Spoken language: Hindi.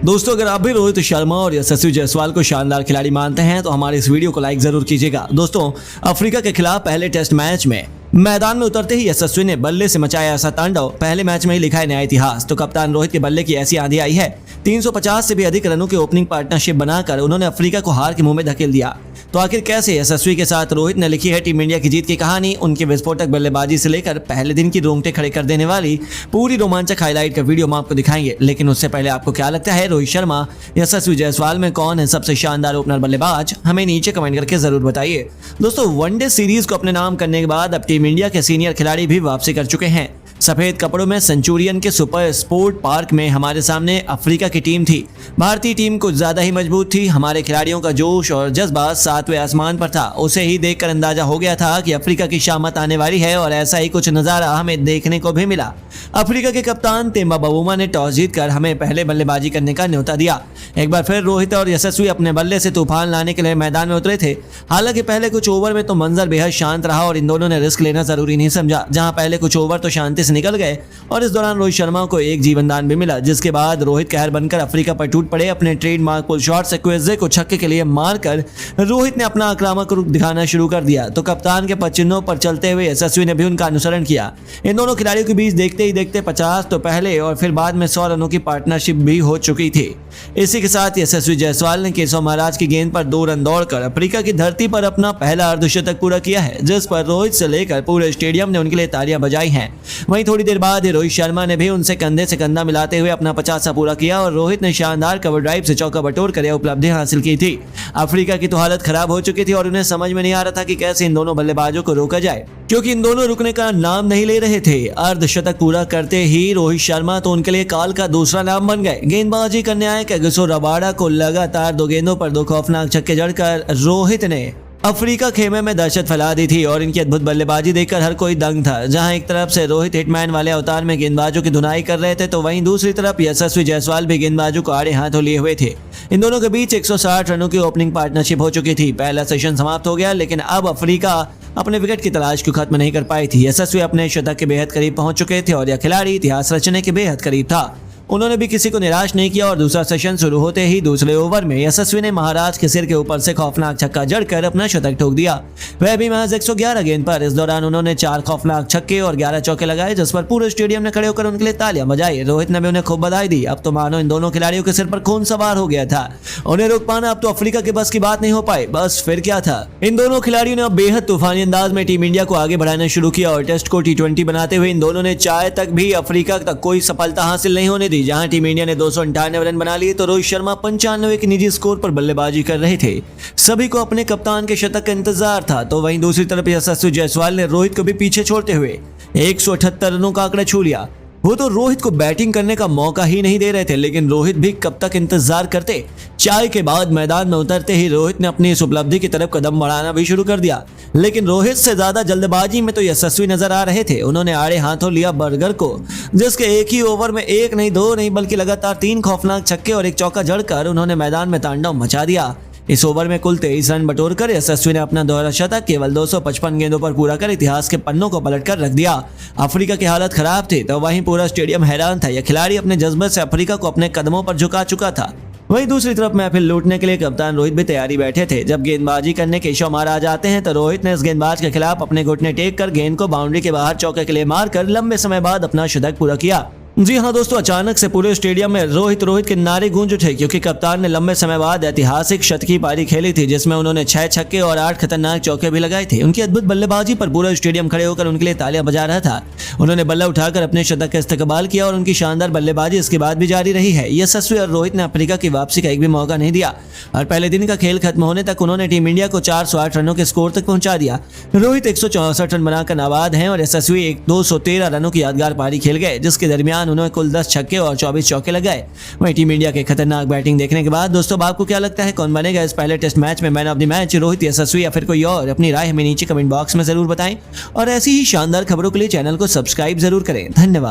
दोस्तों, अगर आप भी रोहित शर्मा और यशस्वी जायसवाल को शानदार खिलाड़ी मानते हैं तो हमारे इस वीडियो को लाइक जरूर कीजिएगा। दोस्तों, अफ्रीका के खिलाफ पहले टेस्ट मैच में मैदान में उतरते ही यशस्वी ने बल्ले से मचाया ऐसा तांडव, पहले मैच में ही लिखा है नया इतिहास। तो कप्तान रोहित के बल्ले की ऐसी आंधी आई है, 350 से भी अधिक रनों की ओपनिंग पार्टनरशिप बनाकर उन्होंने अफ्रीका को हार के मुंह में धकेल दिया। तो आखिर कैसे यशस्वी के साथ रोहित ने लिखी है टीम इंडिया की जीत की कहानी। उनकी विस्फोटक बल्लेबाजी से लेकर पहले दिन की रोंगटे खड़े कर देने वाली पूरी रोमांचक हाईलाइट का वीडियो हम आपको दिखाएंगे। लेकिन उससे पहले आपको क्या लगता है, रोहित शर्मा यशस्वी जायसवाल में कौन है सबसे शानदार ओपनर बल्लेबाज? हमें नीचे कमेंट करके जरूर बताइए। दोस्तों, वनडे सीरीज को अपने नाम करने के बाद अब टीम इंडिया के सीनियर खिलाड़ी भी वापसी कर चुके हैं। सफेद कपड़ों में सेंचुरियन के सुपर स्पोर्ट पार्क में हमारे सामने अफ्रीका की टीम थी। भारतीय टीम कुछ ज्यादा ही मजबूत थी। हमारे खिलाड़ियों का जोश और जज्बा सातवें आसमान पर था। उसे ही देखकर अंदाजा हो गया था कि अफ्रीका की शामत आने वाली है और ऐसा ही कुछ नजारा हमें देखने को भी मिला। अफ्रीका के कप्तान तेम्बा बवुमा ने टॉस जीतकर हमें पहले बल्लेबाजी करने का न्योता दिया। एक बार फिर रोहित और यशस्वी अपने बल्ले से तूफान लाने के लिए मैदान में उतरे थे। हालांकि पहले कुछ ओवर में तो मंजर बेहद शांत रहा और इन दोनों ने रिस्क लेना जरूरी नहीं समझा। जहां पहले कुछ ओवर तो शांति से निकल गए और इस दौरान रोहित शर्मा को एक जीवनदान भी मिला, जिसके बाद रोहित कहर बनकर अफ्रीका पर टूट पड़े। अपने ट्रेडमार्क पुल शॉट से क्वेज़े को छक्के के लिए मारकर रोहित ने अपना आक्रामक रुख दिखाना शुरू कर दिया। तो कप्तान के पदचिन्हों पर चलते हुए यशस्वी ने भी उनका अनुसरण किया। इन दोनों खिलाड़ियों के बीच देखते ही देखते 50 तो पहले और फिर बाद में 100 रनों की पार्टनरशिप भी हो चुकी थी। इसी के साथ यशस्वी जायसवाल ने केशव महाराज की गेंद पर 2 रन दौड़कर अफ्रीका की धरती पर अपना पहला अर्धशतक पूरा किया है, जिस पर रोहित से लेकर पूरे स्टेडियम ने उनके लिए तालियां बजाई हैं। वहीं थोड़ी देर बाद रोहित शर्मा ने भी उनसे कंधे से कंधा मिलाते हुए अपना 50वां पूरा किया और रोहित ने शानदार कवर ड्राइव से चौका बटोर कर यह उपलब्धि हासिल की थी। अफ्रीका की तो हालत खराब हो चुकी थी और उन्हें समझ में नहीं आ रहा था कि कैसे इन दोनों बल्लेबाजों को रोका जाए, क्योंकि इन दोनों रुकने का नाम नहीं ले रहे थे। अर्धशतक पूरा करते ही रोहित शर्मा तो उनके लिए काल का दूसरा नाम बन गए। गेंदबाजी करने आए कैगिसो रबाडा को लगातार 2 गेंदों पर 2 खौफनाक छक्के जड़कर रोहित ने अफ्रीका खेमे में दहशत फैला दी थी और इनकी अद्भुत बल्लेबाजी देखकर हर कोई दंग था। जहां एक तरफ से रोहित हिटमैन वाले अवतार में गेंदबाजों की धुनाई कर रहे थे, तो वहीं दूसरी तरफ यशस्वी जायसवाल भी गेंदबाजों को आड़े हाथों लिए हुए थे। इन दोनों के बीच 160 रनों की ओपनिंग पार्टनरशिप हो चुकी थी। पहला सेशन समाप्त हो गया, लेकिन अब अफ्रीका अपने विकेट की तलाश को खत्म नहीं कर पाई थी। यशस्वी अपने शतक के बेहद करीब पहुंच चुके थे और यह खिलाड़ी इतिहास रचने के बेहद करीब था। उन्होंने भी किसी को निराश नहीं किया और दूसरा सेशन शुरू होते ही दूसरे ओवर में यशस्वी ने महाराज के सिर के ऊपर से खौफनाक छक्का जड़कर अपना शतक ठोक दिया, वह भी महज 111 गेंद पर। इस दौरान उन्होंने 4 खौफनाक छक्के और 11 चौके लगाए, जिस पर पूरे स्टेडियम ने खड़े होकर उनके लिए तालियां बजाई। रोहित ने भी उन्हें खूब बधाई दी। अब तो मानो इन दोनों खिलाड़ियों के सिर पर खून सवार हो गया था। उन्हें रोक पाना अब तो अफ्रीका के बस की बात नहीं हो पाई। बस फिर क्या था, इन दोनों खिलाड़ियों ने अब बेहद तूफानी अंदाज में टीम इंडिया को आगे बढ़ाना शुरू किया और टेस्ट को T20 बनाते हुए इन दोनों ने चाय तक भी अफ्रीका तक कोई सफलता हासिल नहीं होने दी। जहां टीम इंडिया ने 298 रन बना लिए तो रोहित शर्मा 95 के निजी स्कोर पर बल्लेबाजी कर रहे थे। सभी को अपने कप्तान के शतक का इंतजार था। तो वहीं दूसरी तरफ यशस्वी जायसवाल ने रोहित को भी पीछे छोड़ते हुए 178 रनों का आंकड़ा छू लिया। वो तो रोहित को बैटिंग करने का मौका ही नहीं दे रहे थे, लेकिन रोहित भी कब तक इंतजार करते। चाय के बाद मैदान में उतरते ही रोहित ने अपनी इस उपलब्धि की तरफ कदम बढ़ाना भी शुरू कर दिया। लेकिन रोहित से ज्यादा जल्दबाजी में तो यशस्वी नजर आ रहे थे। उन्होंने आड़े हाथों लिया बर्गर को, जिसके एक ही ओवर में 1 नहीं 2 नहीं बल्कि लगातार 3 खौफनाक छक्के और 1 चौका जड़कर उन्होंने मैदान में तांडव मचा दिया। इस ओवर में कुल 23 रन बटोरकर यशस्वी ने अपना दोहरा शतक केवल 255 गेंदों पर पूरा कर इतिहास के पन्नों को पलटकर रख दिया। अफ्रीका की हालत खराब थी, तो वहीं पूरा स्टेडियम हैरान था। यह खिलाड़ी अपने जज्बे से अफ्रीका को अपने कदमों पर झुका चुका था। वहीं दूसरी तरफ महफिल लूटने के लिए कप्तान रोहित भी तैयारी बैठे थे। जब गेंदबाजी करने केशव महाराज आते हैं तो रोहित ने इस गेंदबाज के खिलाफ अपने घुटने टेक कर गेंद को बाउंड्री के बाहर चौके के लिए मारकर लंबे समय बाद अपना शतक पूरा किया। जी हाँ दोस्तों, अचानक से पूरे स्टेडियम में रोहित रोहित के नारे गूंज उठे, क्योंकि कप्तान ने लंबे समय बाद ऐतिहासिक शतकीय पारी खेली थी, जिसमें उन्होंने 6 छक्के और 8 खतरनाक चौके भी लगाए थे। उनकी अद्भुत बल्लेबाजी पर पूरा स्टेडियम खड़े होकर उनके लिए तालियां बजा रहा था। उन्होंने बल्ला उठाकर अपने शतक का इस्तेकबाल किया और उनकी शानदार बल्लेबाजी इसके बाद भी जारी रही है। यशस्वी और रोहित ने अफ्रीका की वापसी का एक भी मौका नहीं दिया और पहले दिन का खेल खत्म होने तक उन्होंने टीम इंडिया को 408 रनों के स्कोर तक पहुंचा दिया। रोहित 164 रन बनाकर नाबाद हैं और यशस्वी 213 रनों की यादगार पारी खेल गए, जिसके दरमियान उन्होंने कुल 10 छक्के और 24 चौके लगाए। वहीं टीम इंडिया के खतरनाक बैटिंग देखने के बाद दोस्तों, आपको क्या लगता है कौन बनेगा इस पहले टेस्ट मैच में man of the match, Rohit, Yashasvi या फिर कोई और? अपनी राय हमें नीचे कमेंट बॉक्स में जरूर बताएं और ऐसी ही शानदार खबरों के लिए चैनल को सब्सक्राइब जरूर करें। धन्यवाद।